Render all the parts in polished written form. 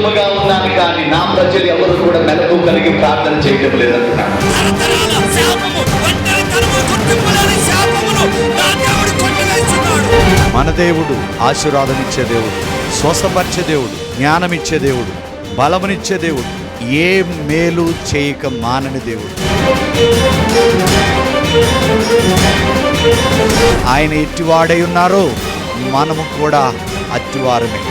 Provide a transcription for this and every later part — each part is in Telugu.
సుఖముగా ఉన్నాను కానీ నా ప్రజలు ఎవరు కూడా మెలకు కలిగి ప్రార్థన చేయడం లేదంటున్నాడు. మన దేవుడు ఆశీర్వాదమిచ్చే దేవుడు, స్వస్థపరిచే దేవుడు, జ్ఞానమిచ్చే దేవుడు, బలమునిచ్చే దేవుడు, ఏ మేలు చేయక మానని దేవుడు. ఆయన ఎట్టివాడై ఉన్నారో మనము కూడా అట్టివారమే.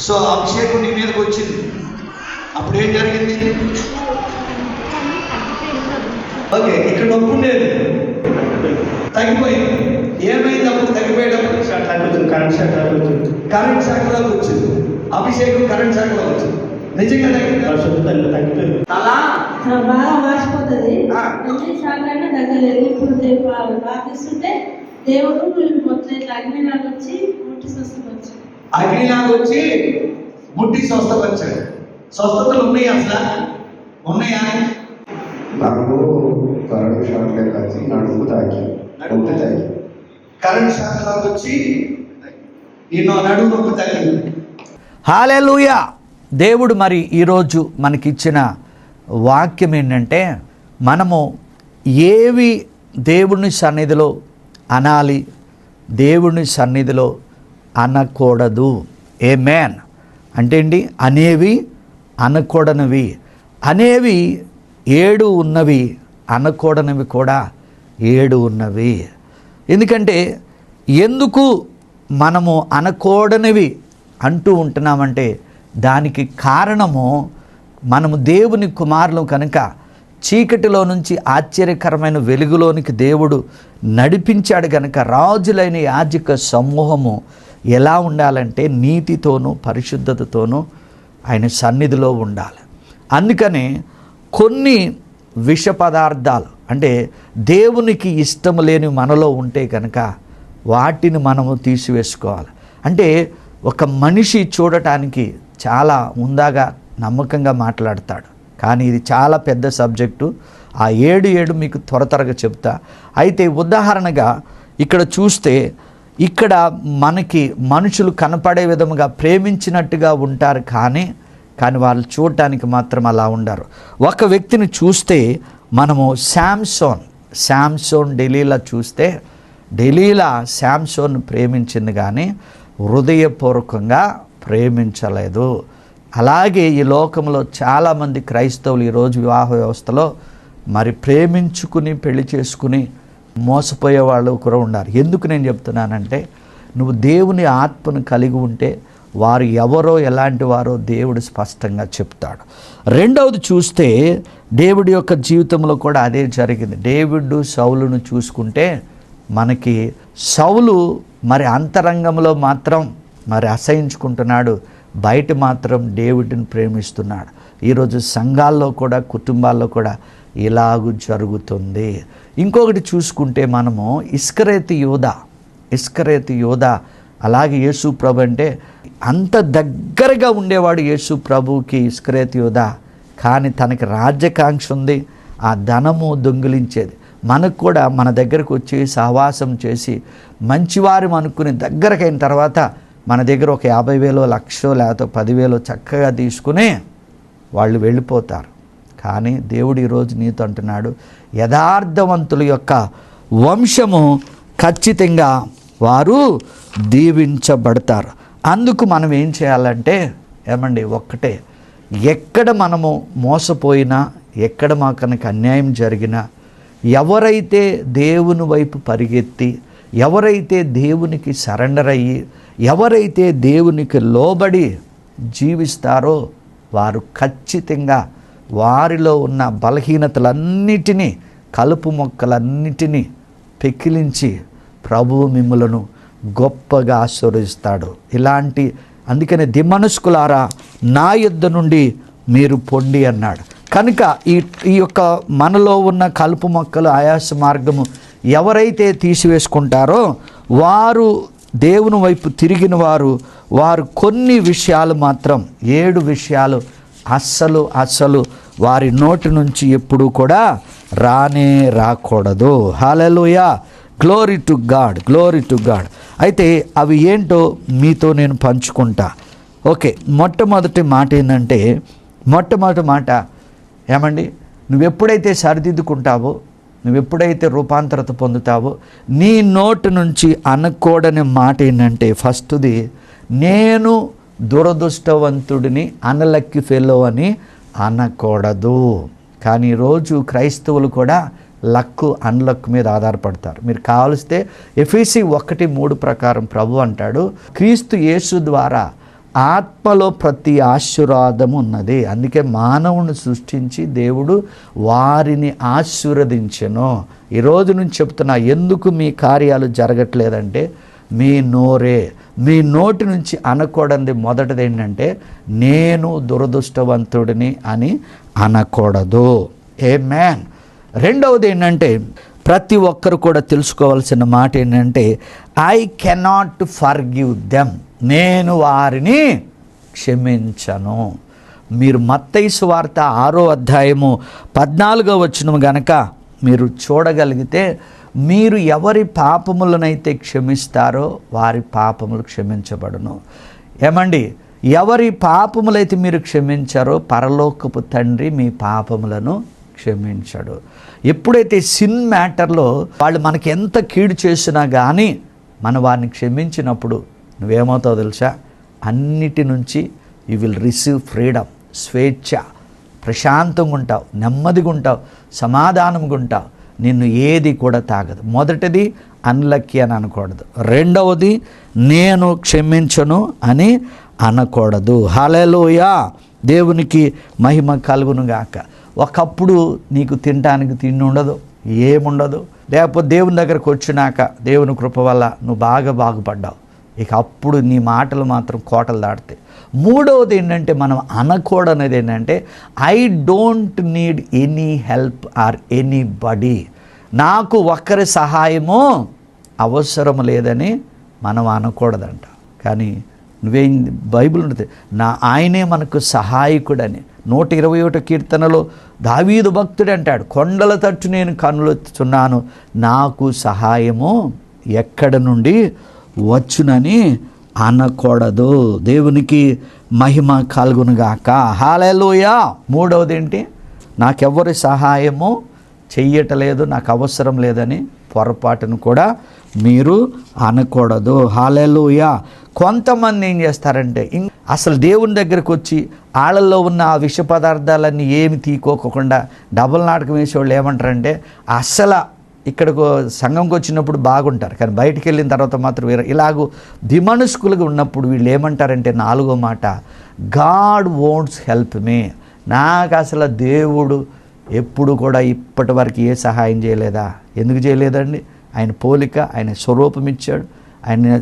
సో అభిషేకం నీ మీదకి వచ్చింది, అప్పుడు ఏం జరిగింది? ఓకే, ఇక్కడ నొప్పి ఉండేది, తగ్గిపోయింది. ఏమైంది అప్పుడు? తగ్గిపోయేటప్పుడు కరెంట్ శాఖలోకి వచ్చింది. అభిషేకం కరెంట్ శాఖలోకి వచ్చింది. నిజంగా తగ్గిపోయింది. అలా బాగా మార్చిపోతుంది. ఎన్నిసార్లు తగ్గలేదు. ఇప్పుడు ప్రార్థిస్తుంటే దేవుడు మొత్తం ఇట్లా అగ్నిలాగా వచ్చి ముట్టి స్వస్థపరిచాడు. అగ్నిలాగా వచ్చి ముట్టి స్వస్థపరిచాడు. స్వస్థతలు ఉన్నాయి, అసలు ఉన్నాయా? నాకు కరెంట్ షాక్లే కాచి నడుము తాకి కరెంట్ షాక్లాగా వచ్చి నిన్ను నడుము నొప్పి తగ్గింది. హల్లెలూయా. దేవుడు మరి ఈరోజు మనకిచ్చిన వాక్యం ఏంటంటే, మనము ఏవి దేవుని సన్నిధిలో అనాలి, దేవుని సన్నిధిలో అనకూడదు. ఆమేన్. అంటే ఏంటి? అనేవి అనకూడనివి, అనేవి 7 ఉన్నవి, అనకూడనివి కూడా 7 ఉన్నవి. ఎందుకంటే ఎందుకు మనము అనకూడనివి అంటూ ఉంటున్నామంటే దానికి కారణము మనము దేవుని కుమారులు కనుక చీకటిలో నుంచి ఆశ్చర్యకరమైన వెలుగులోనికి దేవుడు నడిపించాడు కనుక రాజులైన యాజక సమూహము ఎలా ఉండాలంటే నీతితోనూ పరిశుద్ధతతోనూ ఆయన సన్నిధిలో ఉండాలి. అందుకనే కొన్ని విష పదార్థాలు అంటే దేవునికి ఇష్టం లేని మనలో ఉంటే కనుక వాటిని మనము తీసివేసుకోవాలి. అంటే ఒక మనిషి చూడటానికి చాలా ఉందాగా నమ్మకంగా మాట్లాడతాడు, కానీ ఇది చాలా పెద్ద సబ్జెక్టు. ఆ 7 మీకు త్వరగా చెప్తా. అయితే ఉదాహరణగా ఇక్కడ చూస్తే, ఇక్కడ మనకి మనుషులు కనపడే విధముగా ప్రేమించినట్టుగా ఉంటారు, కానీ వాళ్ళు చూడటానికి మాత్రం అలా ఉండరు. ఒక వ్యక్తిని చూస్తే మనము శాంసోన్ డెలీలా చూస్తే, డెలీలా శాంసోన్ ప్రేమించింది కానీ హృదయపూర్వకంగా ప్రేమించలేదు. అలాగే ఈ లోకంలో చాలామంది క్రైస్తవులు ఈరోజు వివాహ వ్యవస్థలో మరి ప్రేమించుకుని పెళ్లి చేసుకుని మోసపోయే వాళ్ళు కూడా ఉన్నారు. ఎందుకు నేను చెప్తున్నానంటే, నువ్వు దేవుని ఆత్మను కలిగి ఉంటే వారు ఎవరో ఎలాంటి వారో దేవుడు స్పష్టంగా చెప్తాడు. రెండవది చూస్తే డేవిడ్ యొక్క జీవితంలో కూడా అదే జరిగింది. డేవిడ్ సౌలును చూసుకుంటే మనకి సౌలు మరి అంతరంగంలో మాత్రం మరి అసహించుకుంటున్నాడు, బయట మాత్రం డేవిడ్ని ప్రేమిస్తున్నాడు. ఈరోజు సంఘాల్లో కూడా కుటుంబాల్లో కూడా ఇలాగూ జరుగుతుంది. ఇంకొకటి చూసుకుంటే మనము ఇస్కరేతు యోధ అలాగే యేసు ప్రభు అంటే అంత దగ్గరగా ఉండేవాడు యేసు ప్రభువుకి ఇస్కరేతు యోధ. కానీ తనకి రాజ్యకాంక్ష ఉంది, ఆ ధనము దొంగిలించేది. మనకు కూడా మన దగ్గరకు వచ్చి సహవాసం చేసి మంచివారు అనుకుని దగ్గరకైన తర్వాత మన దగ్గర ఒక 50,000 1,00,000 లేకపోతే 10,000 చక్కగా తీసుకుని వాళ్ళు వెళ్ళిపోతారు. కానీ దేవుడు ఈరోజు నీతో అంటున్నాడు, యథార్థవంతుల యొక్క వంశము ఖచ్చితంగా వారు దీవించబడతారు. అందుకు మనం ఏం చేయాలంటే ఏమండి, ఒక్కటే, ఎక్కడ మనము మోసపోయినా, ఎక్కడ మాకు అన్యాయం జరిగినా, ఎవరైతే దేవుని వైపు పరిగెత్తి, ఎవరైతే దేవునికి సరెండర్ అయ్యి, ఎవరైతే దేవునికి లోబడి జీవిస్తారో వారు ఖచ్చితంగా వారిలో ఉన్న బలహీనతలన్నిటినీ, కలుపు మొక్కలన్నిటినీ పెకిలించి ప్రభువు మిమ్ములను గొప్పగా ఆశీర్వదిస్తాడు. అందుకనే దిమనస్కులారా నా యొద్ద నుండి మీరు పొండి అన్నాడు. కనుక ఈ యొక్క మనలో ఉన్న కలుపు మొక్కలు, ఆయాస మార్గము ఎవరైతే తీసివేసుకుంటారో వారు దేవుని వైపు తిరిగిన వారు కొన్ని విషయాలు మాత్రం, 7 విషయాలు అస్సలు వారి నోటి నుంచి ఎప్పుడూ కూడా రాకూడదు. Hallelujah, glory to God, glory to God. అయితే అవి ఏంటో మీతో నేను పంచుకుంటా. ఓకే, మొట్టమొదటి మాట ఏంటంటే, మొట్టమొదటి మాట ఏమండి, నువ్వెప్పుడైతే సరిదిద్దుకుంటావో, నువ్వెప్పుడైతే రూపాంతరత పొందుతావో, నీ నోటి నుంచి అనకూడని మాట ఏంటంటే, ఫస్ట్ది, నేను దురదృష్టవంతుడిని, అన్లక్కీ ఫెలో అని అనకూడదు. కానీ ఈరోజు క్రైస్తవులు కూడా లక్కు అన్లక్ మీద ఆధారపడతారు. మీరు కావలిస్తే ఎఫెసీ 1:3 ప్రకారం ప్రభు అంటాడు, క్రీస్తు యేసు ద్వారా ఆత్మలో ప్రతి ఆశీర్వాదం ఉన్నది. అందుకే మానవుని సృష్టించి దేవుడు వారిని ఆశీర్వదించెను. ఈరోజు నుంచి చెప్తున్నా, ఎందుకు మీ కార్యాలు జరగట్లేదంటే మీ నోటి నుంచి అనకూడదు. మొదటిది ఏంటంటే, నేను దురదృష్టవంతుడిని అని అనకూడదు. ఆమేన్. రెండవది ఏంటంటే, ప్రతి ఒక్కరు కూడా తెలుసుకోవాల్సిన మాట ఏంటంటే, ఐ కెనాట్ ఫర్గివ్ దెమ్, నేను వారిని క్షమించను. మీరు మత్తయి సువార్త 6వ అధ్యాయము 14వ వచనం గనక మీరు చూడగలిగితే, మీరు ఎవరి పాపములనైతే క్షమిస్తారో వారి పాపములు క్షమించబడును. ఏమండి, ఎవరి పాపములైతే మీరు క్షమించారో పరలోకపు తండ్రి మీ పాపములను క్షమించడు. ఎప్పుడైతే సిన్ మ్యాటర్లో వాళ్ళు మనకి ఎంత కీడు చేసినా కానీ మనం వారిని క్షమించినప్పుడు నువ్వేమవుతావు తెలుసా? అన్నిటి నుంచి యూ విల్ రిసీవ్ ఫ్రీడమ్, స్వేచ్ఛ, ప్రశాంతంగా ఉంటావు, నెమ్మదిగా ఉంటావు, సమాధానంగా ఉంటావు. నిన్ను ఏది కూడా తాగదు. మొదటిది అన్లక్కీ అని అనకూడదు. రెండవది నేను క్షమించను అని అనకూడదు. హల్లెలూయా, దేవునికి మహిమ కలుగును గాక. ఒకప్పుడు నీకు తినడానికి తిండి ఉండదు, ఏముండదు. లేకపోతే దేవుని దగ్గరకు వచ్చినాక దేవుని కృప వల్ల నువ్వు బాగుపడ్డావు. ఇక అప్పుడు నీ మాటలు మాత్రం కోటలు దాటుతాయి. మూడవది ఏంటంటే, మనం అనకూడనేది ఏంటంటే, I don't need any help or anybody, నాకు ఒక్కరి సహాయము అవసరం లేదని మనం అనకూడదంట. కానీ నువ్వేం బైబిల్ ఉంటుంది, ఆయనే మనకు సహాయకుడని. 121 కీర్తనలో దావీదు భక్తుడు అంటాడు, కొండల తట్టు నేను కన్నులెత్తుచున్నాను, నాకు సహాయము ఎక్కడ నుండి వచ్చునని అనకూడదు. దేవునికి మహిమ కలుగునుగాక. హల్లెలూయా. మూడవది ఏంటి? నాకెవ్వరి సహాయము చెయ్యటలేదు, నాకు అవసరం లేదని పొరపాటును కూడా మీరు అనకూడదు. హల్లెలూయా. కొంతమంది ఏం చేస్తారంటే, అసలు దేవుని దగ్గరకు వచ్చి ఆళ్ళల్లో ఉన్న ఆ విష పదార్థాలన్నీ ఏమి తీకోకుండా డబుల్ నాటకం వేసేవాళ్ళు ఏమంటారంటే, అసలు ఇక్కడకు సంఘంకి వచ్చినప్పుడు బాగుంటారు, కానీ బయటికి వెళ్ళిన తర్వాత మాత్రం వేరే. ఇలాగూ దిమనుష్కులుగా ఉన్నప్పుడు వీళ్ళు ఏమంటారంటే, 4వ మాట, గాడ్ వోంట్స్ హెల్ప్ మీ, నాకు అసలు దేవుడు ఎప్పుడు కూడా ఇప్పటి వరకు ఏ సహాయం చేయలేదా? ఎందుకు చేయలేదండి? ఆయన పోలిక, ఆయన స్వరూపం ఇచ్చాడు, ఆయన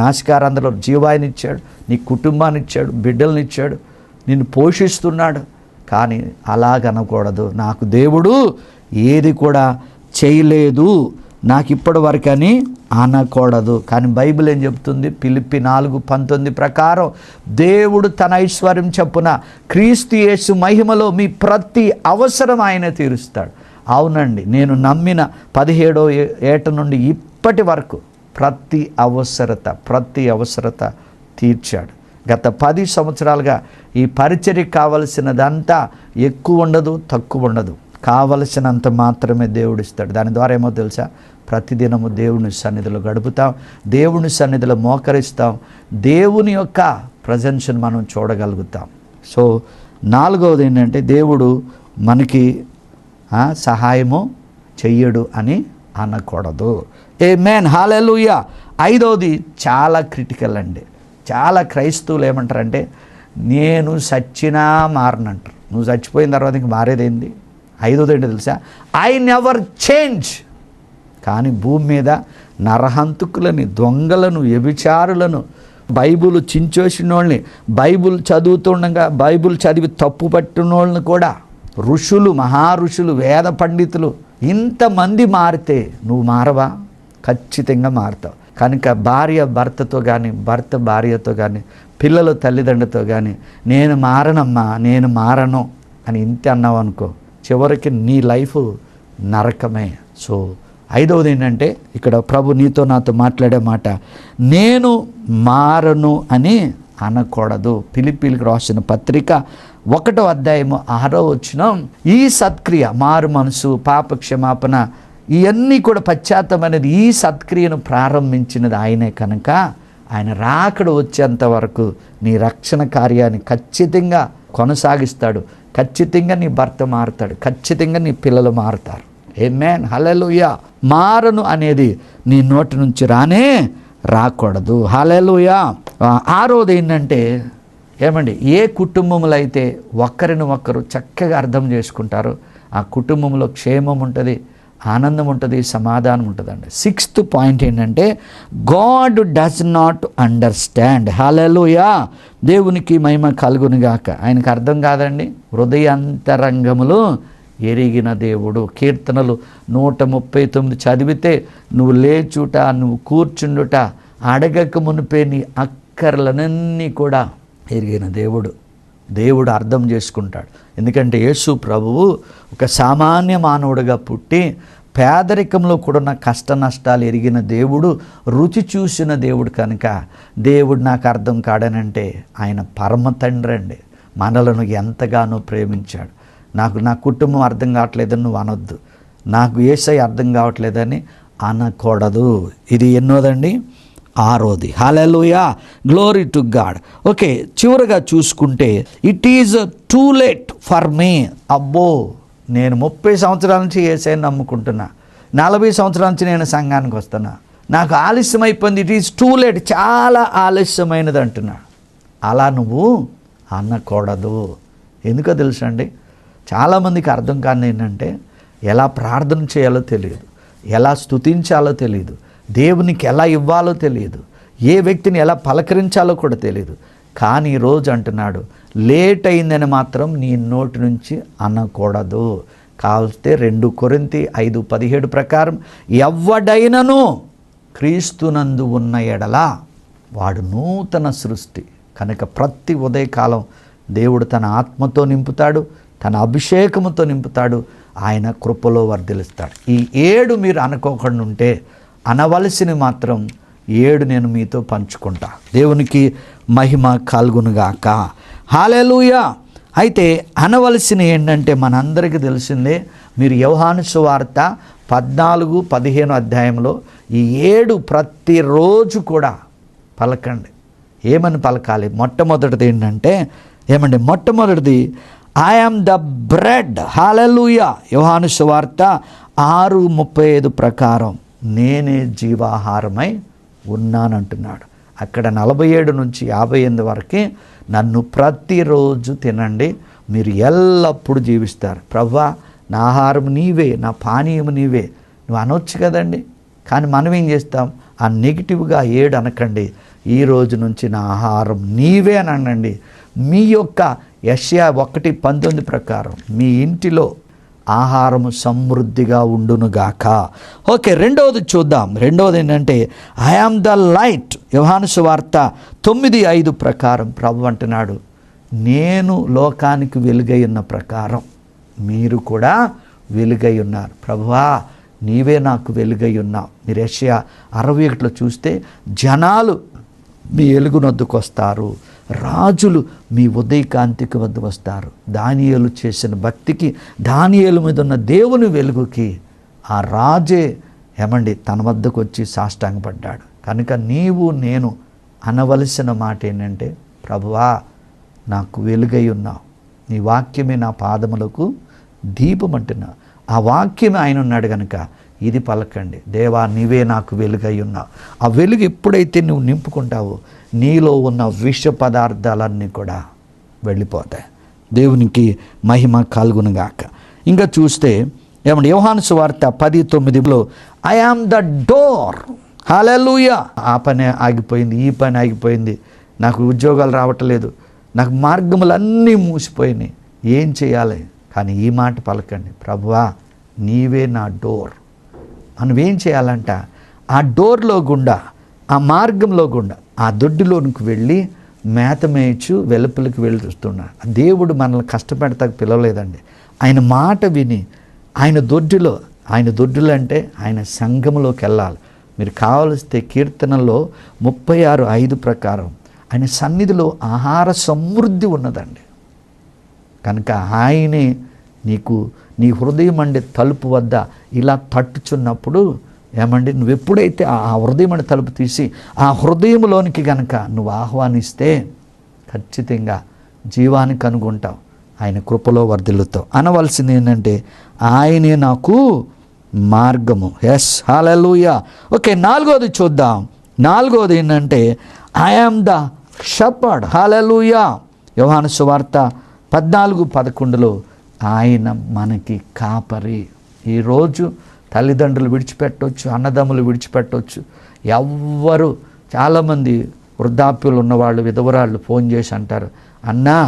నాసికారంధ్రలో జీవాన్ని ఇచ్చాడు, నీ కుటుంబాన్ని ఇచ్చాడు, బిడ్డల్ని ఇచ్చాడు, నిన్ను పోషిస్తున్నాడు. కానీ అలాగనకూడదు, నాకు దేవుడు ఏది కూడా చేయలేదు, నాకు ఇప్పటి వరకు అని అనకూడదు. కానీ బైబిల్ ఏం చెప్తుంది? ఫిలిప్పీ 4:19 ప్రకారం దేవుడు తన ఐశ్వర్యం చొప్పున క్రీస్తు యేసు మహిమలో మీ ప్రతి అవసరం ఆయన తీరుస్తాడు. అవునండి, నేను నమ్మిన 17వ ఏట నుండి ఇప్పటి వరకు ప్రతి అవసరత తీర్చాడు. గత 10 సంవత్సరాలుగా ఈ పరిచర్యకు కావలసినదంతా ఎక్కువ ఉండదు, తక్కువ ఉండదు, కావలసినంత మాత్రమే దేవుడు ఇస్తాడు. దాని ద్వారా ఏమో తెలుసా? ప్రతిదినము దేవుని సన్నిధిలో గడుపుతాం, దేవుని సన్నిధిలో మోకరిస్తాం, దేవుని యొక్క ప్రజెన్స్ని మనం చూడగలుగుతాం. సో 4వది ఏంటంటే దేవుడు మనకి సహాయము చెయ్యడు అని అనకూడదు. ఆమేన్, హల్లెలూయా. 5వది చాలా క్రిటికల్ అండి. చాలా క్రైస్తవులు ఏమంటారంటే నేను చచ్చినా మారనంటారు. నువ్వు చచ్చిపోయిన తర్వాత ఇంక మారేదేంది? 5వది ఏంటో తెలుసా? I never change. కానీ భూమి మీద నరహంతకులని, దొంగలను, వ్యభిచారులను, బైబుల్ చించేసిన వాళ్ళని, బైబుల్ చదువుతుండగా బైబుల్ చదివి తప్పు పట్టిన వాళ్ళని కూడా, ఋషులు, మహారుషులు, వేద పండితులు, ఇంతమంది మారితే నువ్వు మారవా? ఖచ్చితంగా మారుతావు. కనుక భార్య భర్తతో కానీ, భర్త భార్యతో కానీ, పిల్లలు తల్లిదండ్రులతో కానీ నేను మారనమ్మా, నేను మారను అని ఇంతే అన్నావు అనుకో, చివరికి నీ లైఫ్ నరకమే. సో 5వది ఏంటంటే ఇక్కడ ప్రభు నీతో నాతో మాట్లాడే మాట, నేను మారను అని అనకూడదు. ఫిలిప్పీలకు రాసిన పత్రిక 1వ అధ్యాయము 6వ వచనం, ఈ సత్క్రియ, మారు మనసు, పాప క్షమాపణ, ఇవన్నీ కూడా పశ్చాత్తాపం అనేది ఈ సత్క్రియను ప్రారంభించినది ఆయనే. కనుక ఆయన రాకడ వచ్చేంత వరకు నీ రక్షణ కార్యాన్ని ఖచ్చితంగా కొనసాగిస్తాడు. ఖచ్చితంగా నీ భర్త మారుతాడు, ఖచ్చితంగా నీ పిల్లలు మారుతారు. ఆమేన్, హల్లెలూయా. మారను అనేది నీ నోటి నుంచి రాకూడదు. హల్లెలూయా. 6వది ఏంటంటే ఏమండి, ఏ కుటుంబంలో అయితే ఒకరిని ఒకరు చక్కగా అర్థం చేసుకుంటారో ఆ కుటుంబంలో క్షేమం ఉంటుంది, ఆనందం ఉంటుంది, సమాధానం ఉంటుందండి. 6th పాయింట్ ఏంటంటే గాడ్ డస్ నాట్ అండర్స్టాండ్. హల్లెలూయా. దేవునికి మహిమ కలుగునుగాక. ఆయనకు అర్థం కాదండి. హృదయాంతరంగములు ఎరిగిన దేవుడు. కీర్తనలు 139 చదివితే నువ్వు లేచుట, నువ్వు కూర్చుండుట, అడగక మునిపే నీ అక్కర్లనన్నీ కూడా ఎరిగిన దేవుడు. దేవుడు అర్థం చేసుకుంటాడు. ఎందుకంటే యేసు ప్రభువు ఒక సామాన్య మానవుడిగా పుట్టి పేదరికంలో కూడా ఉన్న కష్ట నష్టాలు ఎరిగిన దేవుడు, రుచి చూసిన దేవుడు. కనుక దేవుడు నాకు అర్థం కాడనంటే ఆయన పరమ తండ్రి అండి. మనలను ఎంతగానో ప్రేమించాడు. నాకు నా కుటుంబం అర్థం కావట్లేదని నువ్వు అనొద్దు, నాకు యేసయ్య అర్థం కావట్లేదని అనకూడదు. ఇది ఎన్నోదండి? 6వది. హల్లెలూయా, గ్లోరీ టు గాడ్. ఓకే, చివరిగా చూసుకుంటే it is too late for me. అబ్బో, నేను 30 సంవత్సరాల నుంచి యేసయ్యని నమ్ముకుంటున్నా, 40 సంవత్సరాల నుంచి నేను సంఘానికి వస్తున్నా, నాకు ఆలస్యం అయిపోయింది, ఇట్ ఈజ్ టూ లేట్, చాలా ఆలస్యమైనది అంటున్నా. అలా నువ్వు అనకూడదు. ఎందుకో తెలుసండి, చాలామందికి అర్థం కాని ఏంటంటే ఎలా ప్రార్థన చేయాలో తెలియదు, ఎలా స్తుతించాలో తెలియదు, దేవునికి ఎలా ఇవ్వాలో తెలియదు, ఏ వ్యక్తిని ఎలా పలకరించాలో కూడా తెలియదు. కానీ ఈరోజు అంటున్నాడు, లేట్ అయిందని మాత్రం నీ నోటి నుంచి అనకూడదు. కావలిస్తే 2 కొరింథీ 5:17 ప్రకారం ఎవ్వడైనను క్రీస్తునందు ఉన్న ఎడల వాడు నూతన సృష్టి. కనుక ప్రతి ఉదయకాలం దేవుడు తన ఆత్మతో నింపుతాడు, తన అభిషేకముతో నింపుతాడు, ఆయన కృపలో వర్ధిల్లుస్తాడు. ఈ 7 మీరు అనుకోకుండా ఉంటే అనవలసినవి మాత్రం 7 నేను మీతో పంచుకుంటా. దేవునికి మహిమ కలుగునుగాక. హల్లెలూయా. అయితే అనవలసిన ఏంటంటే మనందరికీ తెలిసిందే, మీరు యోహాను సువార్త 14-15 అధ్యాయంలో ఈ 7 ప్రతిరోజు కూడా పలకండి. ఏమని పలకాలి? మొట్టమొదటిది ఏంటంటే మొట్టమొదటిది ఐ యామ్ ద బ్రెడ్. హల్లెలూయా. యోహాను సువార్త 6:35 ప్రకారం నేనే జీవాహారమై ఉన్నానంటున్నాడు. అక్కడ 47 నుంచి 58 వరకు నన్ను ప్రతిరోజు తినండి, మీరు ఎల్లప్పుడూ జీవిస్తారు. ప్రభువా, నా ఆహారం నీవే, నా పానీయం నీవే, నువ్వు అనొచ్చు కదండి. కానీ మనం ఏం చేస్తాం? ఆ నెగిటివ్గా 7 అనకండి, ఈ రోజు నుంచి నా ఆహారం నీవే అని అనండి. మీ యొక్క యెషయా 1:19 ప్రకారం మీ ఇంటిలో ఆహారము సమృద్ధిగా ఉండునుగాక. ఓకే, రెండవది చూద్దాం. రెండవది ఏంటంటే ఐ యామ్ ద లైట్. యోహాను సువార్త 9:5 ప్రకారం ప్రభు అంటున్నాడు, నేను లోకానికి వెలుగై ఉన్న ప్రకారం మీరు కూడా వెలుగై ఉన్నారు. ప్రభువా, నీవే నాకు వెలుగై ఉన్నావు. మీరు యెషయా 61లో చూస్తే జనాలు మీ వెలుగునొద్దకు వస్తారు, రాజులు మీ ఉదయకాంతికి వద్ద వస్తారు. దానియేలు చేసిన భక్తికి, దానియేలు మీద ఉన్న దేవుని వెలుగుకి ఆ రాజే తన వద్దకు వచ్చి సాష్టాంగపడ్డాడు. కనుక నీవు నేను అనవలసిన మాట ఏంటంటే, ప్రభువా నాకు వెలుగై ఉన్నావు, నీ వాక్యమే నా పాదములకు దీపం అంటున్నావు. ఆ వాక్యమే ఆయన ఉన్నాడు కనుక ఇది పలకండి, దేవా నీవే నాకు వెలుగై ఉన్నావు. ఆ వెలుగు ఎప్పుడైతే నువ్వు నింపుకుంటావో నీలో ఉన్న విష పదార్థాలన్నీ కూడా వెళ్ళిపోతాయి. దేవునికి మహిమ కలుగునుగాక. ఇంకా చూస్తే యోహాను సువార్త 10:9 ఐ యామ్ ద డోర్. హల్లెలూయా. ఆ పని ఆగిపోయింది, ఈ పని ఆగిపోయింది, నాకు ఉద్యోగాలు రావట్లేదు, నాకు మార్గములన్నీ మూసిపోయినాయి, ఏం చేయాలి? కానీ ఈ మాట పలకండి, ప్రభువా నీవే నా డోర్. నువ్వేం చేయాలంట, ఆ డోర్లో గుండా, ఆ మార్గంలో గుండా, ఆ దొడ్డిలోనికి వెళ్ళి మేత మేయచ్చు వెలుపలికి వెళ్తున్నాడు. దేవుడు మనల్ని కష్టపెడతాకు పిలవలేదండి. ఆయన మాట విని ఆయన దొడ్డిలో అంటే ఆయన సంఘములోకి వెళ్ళాలి. మీరు కావలిస్తే కీర్తనలో 36:5 ప్రకారం ఆయన సన్నిధిలో ఆహార సమృద్ధి ఉన్నదండి. కనుక ఆయనే నీకు నీ హృదయం అండే తలుపు వద్ద ఇలా తట్టుచున్నప్పుడు నువ్వు ఎప్పుడైతే ఆ హృదయం అనే తలుపు తీసి ఆ హృదయంలోనికి కనుక నువ్వు ఆహ్వానిస్తే ఖచ్చితంగా జీవాన్ని కనుగొంటావు, ఆయన కృపలో వర్ధిల్లుతావు. అనవలసింది ఏంటంటే ఆయనే నాకు మార్గము. ఎస్, హల్లెలూయా. ఓకే, 4వది చూద్దాం. 4వది ఏంటంటే ఐ యామ్ ద షెపర్డ్. హల్లెలూయా. యోహాను సువార్త 14:11 ఆయన మనకి కాపరి. ఈరోజు తల్లిదండ్రులు విడిచిపెట్టవచ్చు, అన్నదమ్ములు విడిచిపెట్టవచ్చు, ఎవ్వరు చాలామంది వృద్ధాప్యులు ఉన్నవాళ్ళు, విధవరాళ్ళు ఫోన్ చేసి అంటారు, అన్నా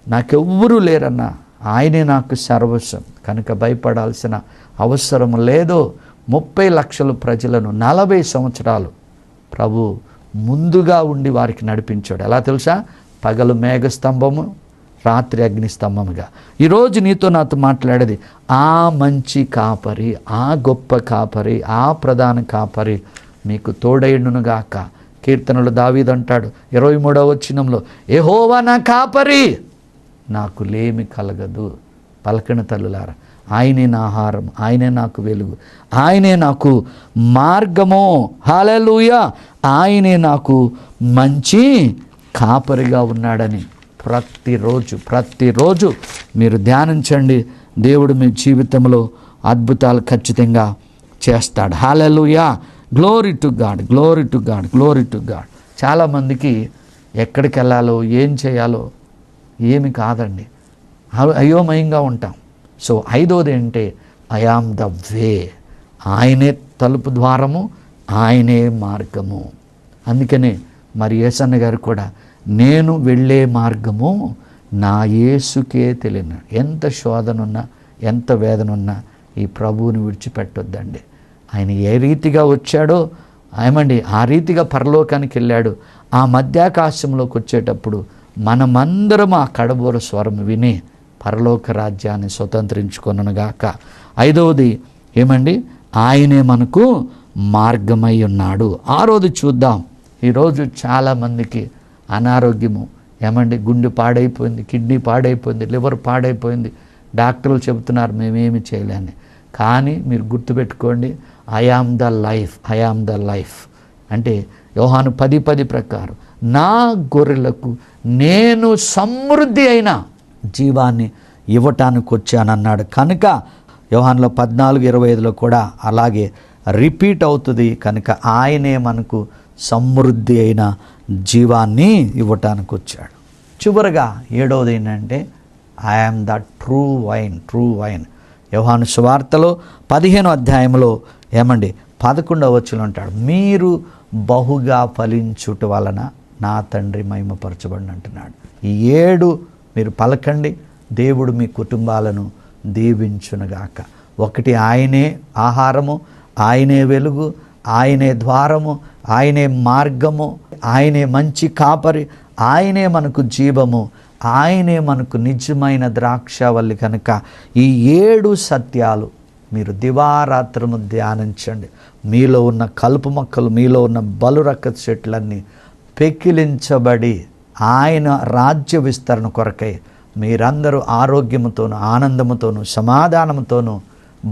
నాకెవ్వరూ లేరన్నా, ఆయనే నాకు సర్వస్వం. కనుక భయపడాల్సిన అవసరం లేదు. 30 లక్షల ప్రజలను 40 సంవత్సరాలు ప్రభు ముందుగా ఉండి వారికి నడిపించాడు. ఎలా తెలుసా? పగలు మేఘస్తంభము, రాత్రి అగ్నిస్తంభముగా. ఈరోజు నీతో నాతో మాట్లాడేది ఆ మంచి కాపరి, ఆ గొప్ప కాపరి, ఆ ప్రధాన కాపరి మీకు తోడైండునుగాక. కీర్తనలు దావీదు అంటాడు 23వ వచనంలో, యెహోవా నా కాపరి, నాకు లేమి కలగదు. పలకన తల్లులారా, ఆయనే నా ఆహారం, ఆయనే నాకు వెలుగు, ఆయనే నాకు మార్గము. హల్లెలూయా. ఆయనే నాకు మంచి కాపరిగా ఉన్నాడని ప్రతిరోజు మీరు ధ్యానించండి. దేవుడు మీ జీవితంలో అద్భుతాలు ఖచ్చితంగా చేస్తాడు. Hallelujah. Glory to God, glory to God, glory to God. చాలామందికి ఎక్కడికి వెళ్ళాలో ఏం చేయాలో ఏమి కాదండి, అయోమయంగా ఉంటాం. సో 5వది ఏంటంటే ఐ యామ్ ద వే. ఆయనే తలుపు ద్వారము, ఆయనే మార్గము. అందుకనే మరి యేసన్న గారు కూడా నేను వెళ్ళే మార్గము నా యేసుకే తెలియను. ఎంత శోధన ఉన్నా, ఎంత వేదన ఉన్నా ఈ ప్రభువుని విడిచిపెట్టొద్దండి. ఆయన ఏ రీతిగా వచ్చాడో ఆ రీతిగా పరలోకానికి వెళ్ళాడు. ఆ మధ్యాకాశంలోకి వచ్చేటప్పుడు మనమందరం ఆ కడబోర స్వరం విని పరలోక రాజ్యాన్ని స్వతంత్రించుకొనుగాక. 5వది ఆయనే మనకు మార్గమై ఉన్నాడు. 6వది చూద్దాం. ఈరోజు చాలామందికి అనారోగ్యము, గుండె పాడైపోయింది, కిడ్నీ పాడైపోయింది, లివర్ పాడైపోయింది, డాక్టర్లు చెబుతున్నారు మేమేమి చేయలేని. కానీ మీరు గుర్తుపెట్టుకోండి, I am the life, I am the life అంటే యోహాను 10:10 ప్రకారం నా గొర్రెలకు నేను సమృద్ధి అయిన జీవాన్ని ఇవ్వటానికి వచ్చానన్నాడు. కనుక యోహానులో 14:25 కూడా అలాగే రిపీట్ అవుతుంది. కనుక ఆయనే మనకు సమృద్ధి అయిన జీవాన్ని ఇవ్వటానికి వచ్చాడు. చివరగా 7వది ఏంటంటే I am the true wine, true wine. యోహాను సువార్తలో 15వ అధ్యాయంలో 11వ వచనంలో అంటాడు, మీరు బహుగా ఫలించుట వలన నా తండ్రి మహిమపరచబడిన అంటున్నాడు. ఈ 7 మీరు పలకండి, దేవుడు మీ కుటుంబాలను దీవించునుగాక. 1 ఆయనే ఆహారము, ఆయనే వెలుగు, ఆయనే ద్వారము, ఆయనే మార్గము, ఆయనే మంచి కాపరి, ఆయనే మనకు జీవము, ఆయనే మనకు నిజమైన ద్రాక్షవల్లి. కనుక ఈ 7 సత్యాలు మీరు దివారాత్రము ధ్యానించండి. మీలో ఉన్న కలుపు మొక్కలు, మీలో ఉన్న బలురక్క చెట్లన్నీ పెకిలించబడి ఆయన రాజ్య విస్తరణ కొరకై మీరందరూ ఆరోగ్యముతోనూ, ఆనందముతోనూ, సమాధానముతోనూ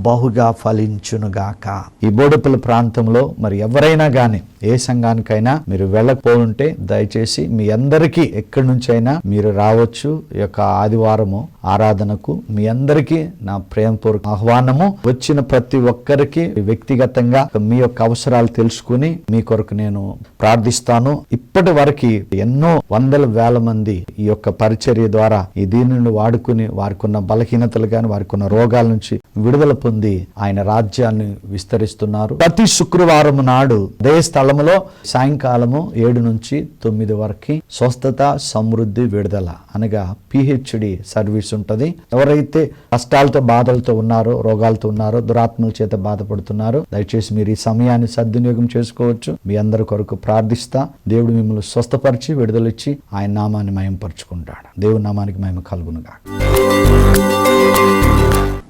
బహుగా ఫలించునుగాక. ఈ బోడుపల్లి ప్రాంతంలో మరి ఎవరైనా కానీ ఏ సంఘానికైనా మీరు వెళ్ళకపోతుంటే దయచేసి మీ అందరికీ ఎక్కడి నుంచైనా మీరు రావచ్చు. ఈ యొక్క ఆదివారము ఆరాధనకు మీ అందరికీ నా ప్రేమపూర్వక ఆహ్వానము. వచ్చిన ప్రతి ఒక్కరికి వ్యక్తిగతంగా మీ యొక్క అవసరాలు తెలుసుకుని మీ కొరకు నేను ప్రార్థిస్తాను. ఇప్పటి వరకు ఎన్నో వందల వేల మంది ఈ యొక్క పరిచర్య ద్వారా ఈ దీనిని వాడుకుని వారికి ఉన్న బలహీనతలు కానీ వారికి ఉన్న రోగాల నుంచి విడుదల పొంది ఆయన రాజ్యాన్ని విస్తరిస్తున్నారు. ప్రతి శుక్రవారం నాడు అదే స్థలములో సాయంకాలము 7 నుంచి 9 వరకు స్వస్థత, సమృద్ధి, విడుదల అనగా PhD సర్వీస్ ఉంటది. ఎవరైతే కష్టాలతో బాధలతో ఉన్నారో, రోగాలతో ఉన్నారో, దురాత్మల చేత బాధపడుతున్నారో దయచేసి మీరు ఈ సమయాన్ని సద్వినియోగం చేసుకోవచ్చు. మీ అందరి కొరకు ప్రార్థిస్తా. దేవుడు మిమ్మల్ని స్వస్థపరిచి విడుదలిచ్చి ఆయన నామాన్ని మహిమపరుచుకుంటాడు. దేవుని నామానికి మహిమ కలుగునుగా.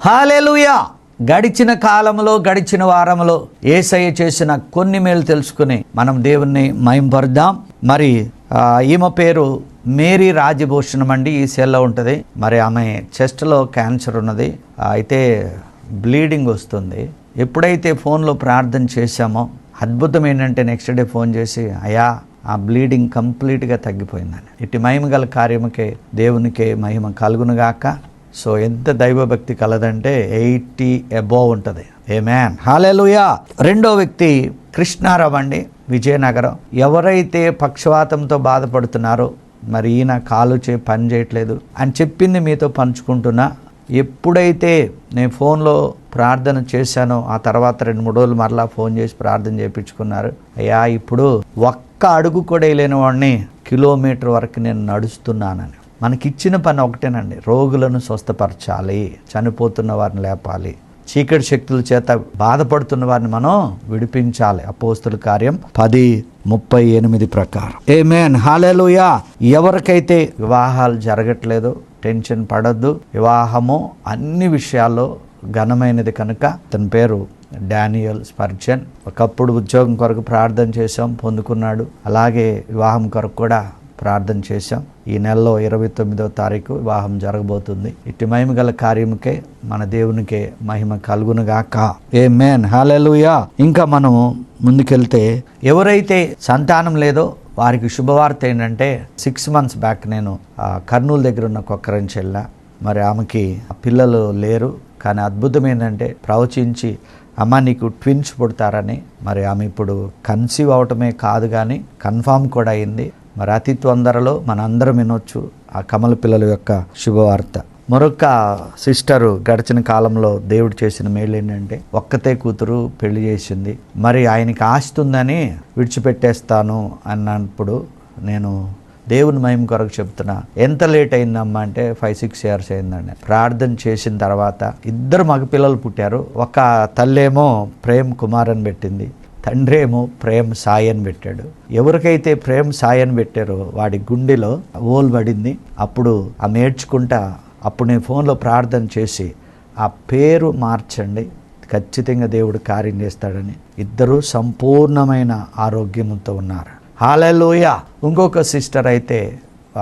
హల్లెలూయా. గడిచిన కాలంలో గడిచిన వారంలో యేసయ్య చేసిన కొన్ని మేలు తెలుసుకుని మనం దేవుణ్ణి మహిమపరుద్దాం. మరి ఈమె పేరు మేరీ రాజభూషణం అండి. ఈ సెల్లో ఉంటుంది. మరి ఆమె చెస్ట్లో క్యాన్సర్ ఉన్నది. అయితే బ్లీడింగ్ వస్తుంది. ఎప్పుడైతే ఫోన్లో ప్రార్థన చేశామో అద్భుతం ఏంటంటే నెక్స్ట్ డే ఫోన్ చేసి అయ్యా ఆ బ్లీడింగ్ కంప్లీట్గా తగ్గిపోయిందని. ఇటు మహిమ గల కార్యముకే దేవునికే మహిమ కలుగునుగాక. సో ఎంత దైవభక్తి కలదంటే 80 అబోవ్ ఉంటుంది. ఆమేన్, హల్లెలూయా. రెండో వ్యక్తి కృష్ణారావు అండి, విజయనగరం. ఎవరైతే పక్షవాతంతో బాధపడుతున్నారో మరి ఈయన కాలు పని చేయట్లేదు అని చెప్పింది మీతో పంచుకుంటున్నా. ఎప్పుడైతే నేను ఫోన్లో ప్రార్థన చేశానో ఆ తర్వాత 2-3 రోజులు మరలా ఫోన్ చేసి ప్రార్థన చేయించుకున్నారు. అయ్యా ఇప్పుడు ఒక్క అడుగు కూడా వేయలేని వాడిని కిలోమీటర్ వరకు నేను నడుస్తున్నానని. మనకిచ్చిన పని ఒకటేనండి, రోగులను స్వస్థపరచాలి, చనిపోతున్న వారిని లేపాలి, చీకటి శక్తుల చేత బాధపడుతున్న వారిని మనం విడిపించాలి. అపోస్తుల కార్యం 10:38 ప్రకారం. ఆమేన్, హల్లెలూయా. ఎవరికైతే వివాహాలు జరగట్లేదో టెన్షన్ పడద్దు. వివాహము అన్ని విషయాల్లో ఘనమైనది కనుక. అతని పేరు డానియల్ స్పర్జన్. ఒకప్పుడు ఉద్యోగం కొరకు ప్రార్థన చేశాం, పొందుకున్నాడు. అలాగే వివాహం కొరకు కూడా ప్రార్థన చేశాం. ఈ నెలలో 29వ తారీఖు వివాహం జరగబోతుంది. ఇటు మహిమ గల కార్యముకే మన దేవునికే మహిమ కలుగునుగాక. ఆమేన్, హల్లెలూయా. ఇంకా మనం ముందుకెళ్తే ఎవరైతే సంతానం లేదో వారికి శుభవార్త ఏంటంటే 6 months బ్యాక్ నేను కర్నూలు దగ్గర ఉన్న కొక్కరంచి వెళ్ళా. మరి ఆమెకి పిల్లలు లేరు. కానీ అద్భుతం ఏంటంటే ప్రవచించి అమ్మ నీకు ట్విన్స్ పుడతారని. మరి ఆమె ఇప్పుడు కన్సీవ్ అవటమే కాదు కానీ కన్ఫామ్ కూడా అయింది. మరి అతి తొందరలో మనందరం వినొచ్చు ఆ కమల పిల్లల యొక్క శుభవార్త. మరొక సిస్టరు గడిచిన కాలంలో దేవుడు చేసిన మేలు ఏంటంటే ఒక్కతే కూతురు పెళ్లి చేసింది. మరి ఆయనకి ఆస్తుందని విడిచిపెట్టేస్తాను అన్నప్పుడు నేను దేవుని మహిమ కొరకు చెప్తున్నా. ఎంత లేట్ అయిందమ్మా అంటే 5-6 years అయిందండి. ప్రార్థన చేసిన తర్వాత 2 మగపిల్లలు పుట్టారు. ఒక తల్లేమో ప్రేమ్ కుమార్ అని పెట్టింది, తండ్రి ఏమో ప్రేమ్ సాయి అని పెట్టాడు. ఎవరికైతే ప్రేమ్ సాయి అని పెట్టారో వాడి గుండెలో ఓల్ పడింది. అప్పుడు ఆమె ఏడ్చుకుంటా అప్పుడు నేను ఫోన్లో ప్రార్థన చేసి ఆ పేరు మార్చండి, ఖచ్చితంగా దేవుడు కార్యం చేస్తాడని. 2 సంపూర్ణమైన ఆరోగ్యంతో ఉన్నారు. హల్లెలూయా. ఇంకొక సిస్టర్ అయితే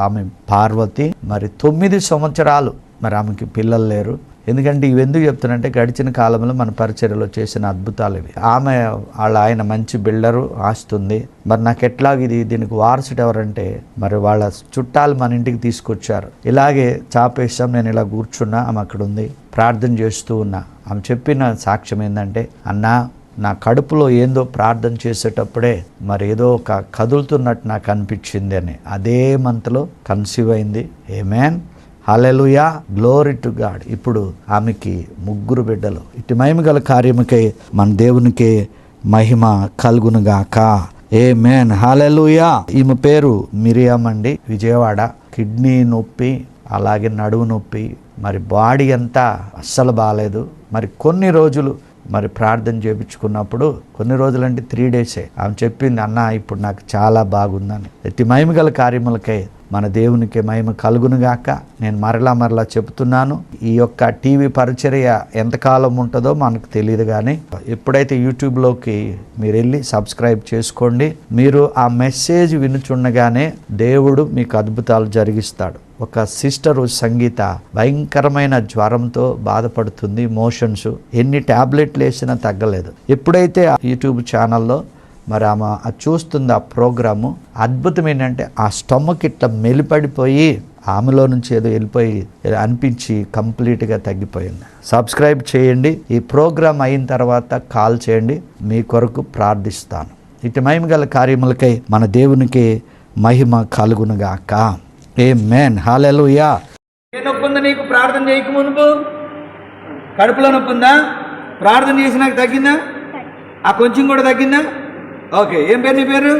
ఆమె పార్వతి, మరి 9 సంవత్సరాలు మరి ఆమెకి పిల్లలు లేరు. ఎందుకంటే ఇవి ఎందుకు చెప్తానంటే గడిచిన కాలంలో మన పరిచర్యలో చేసిన అద్భుతాలు ఇవి. ఆమె వాళ్ళ ఆయన మంచి బిల్డరు, ఆస్తుంది. మరి నాకు ఎట్లాగ దీనికి వారసుడు ఎవరంటే మరి వాళ్ళ చుట్టాలు మన ఇంటికి తీసుకొచ్చారు. ఇలాగే చాపేసాం, నేను ఇలా కూర్చున్నా, ఆమె అక్కడ ఉంది, ప్రార్థన చేస్తూ ఉన్నా. ఆమె చెప్పిన సాక్ష్యం ఏంటంటే అన్నా నా కడుపులో ఏందో ప్రార్థన చేసేటప్పుడే మరి ఏదో ఒక కదులుతున్నట్టు నాకు అనిపించింది అని. అదే మంత్లో కన్సీవ్ అయింది. ఆమేన్, హల్లెలూయా, గ్లోరీ టు గాడ్. ఇప్పుడు ఆమెకి 3 బిడ్డలు. ఇటు మహిమ గల కార్యముకే మన దేవునికే మహిమ కలుగునుగాక. ఆమేన్, హల్లెలూయా. ఈమె పేరు మిరియం అండి, విజయవాడ. కిడ్నీ నొప్పి, అలాగే నడుము నొప్పి, మరి బాడీ అంతా అస్సలు బాగాలేదు. మరి కొన్ని రోజులు మరి ప్రార్థన చేయించుకున్నప్పుడు కొన్ని రోజులంటే 3 days ఆమె చెప్పింది, అన్న ఇప్పుడు నాకు చాలా బాగుందని. ఇటు మహిమ గల కార్యములకై మన దేవునికి మహిమ కలుగునుగాక. నేను మరలా చెప్తున్నాను, ఈ యొక్క టీవీ పరిచర్య ఎంతకాలం ఉంటుందో మనకు తెలియదు. కానీ ఎప్పుడైతే యూట్యూబ్లోకి మీరు వెళ్ళి సబ్స్క్రైబ్ చేసుకోండి. మీరు ఆ మెసేజ్ వినుచుండగానే దేవుడు మీకు అద్భుతాలు జరిగిస్తాడు. ఒక సిస్టరు సంగీత భయంకరమైన జ్వరంతో బాధపడుతుంది, మోషన్స్, ఎన్ని టాబ్లెట్లు వేసినా తగ్గలేదు. ఎప్పుడైతే యూట్యూబ్ ఛానల్లో మరి ఆమె చూస్తుంది ఆ ప్రోగ్రాము, అద్భుతం ఏంటంటే ఆ స్టమక్ ఇట్లా మెలిపడిపోయి ఆమెలో నుంచి ఏదో వెళ్ళిపోయి అనిపించి కంప్లీట్గా తగ్గిపోయింది. సబ్స్క్రైబ్ చేయండి. ఈ ప్రోగ్రాం అయిన తర్వాత కాల్ చేయండి, మీ కొరకు ప్రార్థిస్తాను. ఇటు మహిమ గల కార్యములకై మన దేవునికి మహిమ కలుగునుగాక. ఆమేన్. హల్లెలూయా. ఏ నొప్పి ఉందా నీకు? ప్రార్థన చేయక మునుపు కడుపులో నొప్పి ఉందా? ప్రార్థన చేసినాక తగ్గిందా? ఆ కొంచెం కూడా తగ్గిందా? ఓకే. ఏం పేరు నీ పేరు?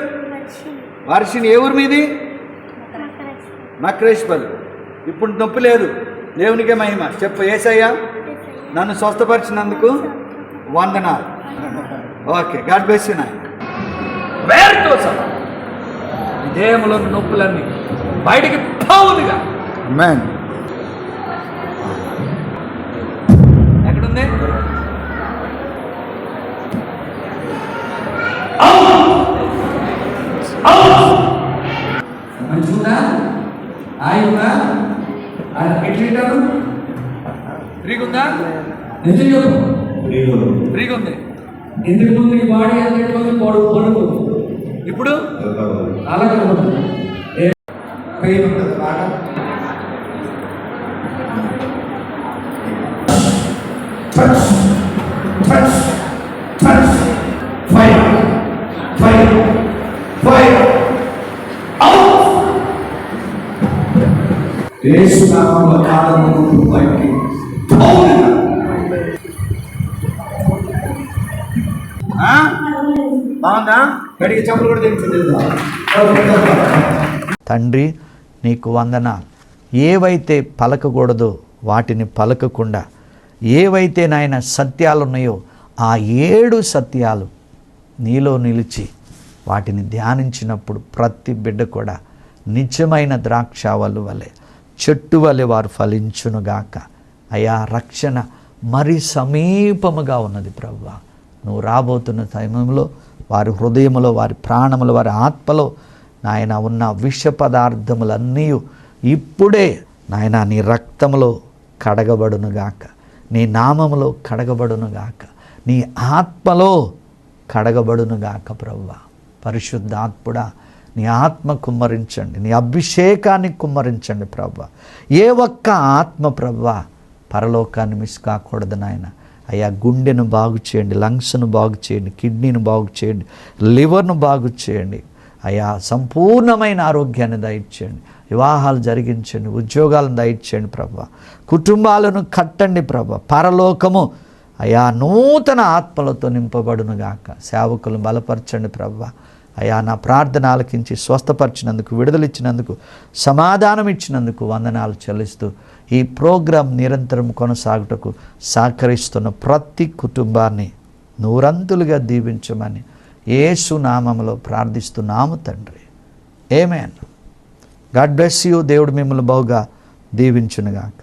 వర్షిని. ఏ ఊరు మీది? మక్రేష్పల్లి. ఇప్పుడు నొప్పి లేదు. దేవునికే మహిమ. చెప్పు. యేసయ్యా నన్ను స్వస్థపరిచినందుకు వందనాలు. ఓకే. God bless you. నాయన వేరుతో సహా దేహంలో నొప్పులన్నీ బయటికి పోవునుగా. ఆమేన్. ఎక్కడుంది? మంచిగా ఆయుందా? ఎట్లుంటారు? ఫ్రీగా ఉందా? ఎందుకు చెప్పు? ఫ్రీగా ఉంది. ఎందుకు ముందు ఈ బాడీ అంతటి పొడుగు, ఇప్పుడు అలాగే పెయిన్ ఉంటుంది బాగా. బాగుందా? గడికి చెప్పులు కూడా తెలుస్తుంది. తండ్రి నీకు వందనాలు. ఏవైతే పలకకూడదో వాటిని పలకకుండా, ఏవైతే నాయన సత్యాలు ఉన్నాయో ఆ 7 సత్యాలు నీలో నిలిచి వాటిని ధ్యానించినప్పుడు ప్రతి బిడ్డ కూడా నిజమైన ద్రాక్షావల్లు వలె, చెట్టు వలె వారు ఫలించునుగాక. అయా రక్షణ మరి సమీపముగా ఉన్నది ప్రభువా. నువ్వు రాబోతున్న సమయంలో వారి హృదయంలో, వారి ప్రాణములో, వారి ఆత్మలో నాయన ఉన్న విష పదార్థములన్నీ ఇప్పుడే నాయన నీ రక్తములో కడగబడునుగాక, నీ నామములో కడగబడునుగాక, నీ ఆత్మలో కడగబడునుగాక. ప్రభువా పరిశుద్ధాత్ముడా నీ ఆత్మ కుమ్మరించండి, నీ అభిషేకాన్ని కుమ్మరించండి ప్రభువా. ఏ ఒక్క ఆత్మ ప్రభువా పరలోకాన్ని మిస్ కాకూడదు నాయన. అయ్యా గుండెను బాగు చేయండి, లంగ్స్ను బాగు చేయండి, కిడ్నీని బాగు చేయండి, లివర్ను బాగు చేయండి. అయ్యా సంపూర్ణమైన ఆరోగ్యాన్ని దయచేయండి, వివాహాలు జరిగించండి, ఉద్యోగాలను దయచేయండి ప్రభువా. కుటుంబాలను కట్టండి ప్రభువా. పరలోకము అయ్యా నూతన ఆత్మలతో నింపబడునుగాక. సేవకులను బలపరచండి ప్రభువా. అయ్యా నా ప్రార్థన ఆలకించి స్వస్థపరిచినందుకు, విడుదలిచ్చినందుకు, సమాధానం ఇచ్చినందుకు వందనాలు చెల్లిస్తూ ఈ ప్రోగ్రాం నిరంతరం కొనసాగుటకు సహకరిస్తున్న ప్రతి కుటుంబాన్ని నూరంతులుగా దీవించమని యేసు నామములో ప్రార్థిస్తున్నాము తండ్రి. ఆమేన్. God bless you. దేవుడు మిమ్మల్ని బహుగా దీవించునుగాక.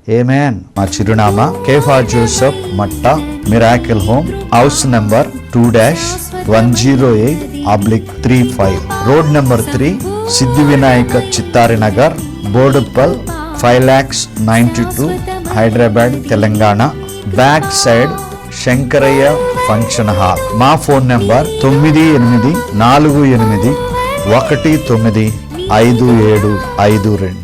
ఆమేన్. మా చిరునామా Kepha Joseph Matta, miracle home, house number 2-108/35, road number 3, Siddhi Vinayaka Chittari Nagar, Boduppal, 5,92,000, Hyderabad Telangana. Back side Shankaraiah function hall. మా ఫోన్ నెంబర్ 9848195752.